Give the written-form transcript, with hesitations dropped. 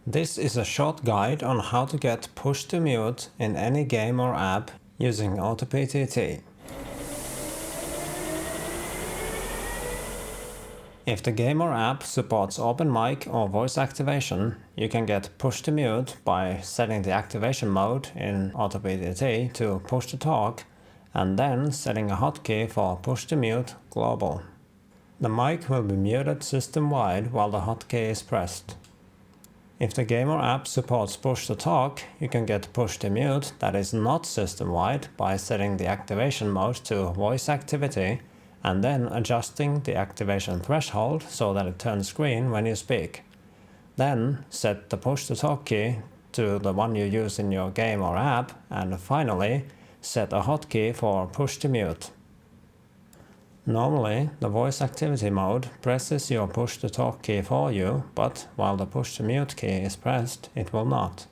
This is a short guide on how to get push to mute in any game or app using AutoPTT. If the game or app supports open mic or voice activation, you can get push to mute by setting the activation mode in AutoPTT to push to talk and then setting a hotkey for push to mute global. The mic will be muted system-wide while the hotkey is pressed. If the game or app supports push to talk, you can get push to mute that is not system-wide by setting the activation mode to voice activity and then adjusting the activation threshold so that it turns green when you speak. Then set the push to talk key to the one you use in your game or app, and finally set a hotkey for push to mute. Normally, the voice activity mode presses your push to talk key for you, but while the push to mute key is pressed, it will not.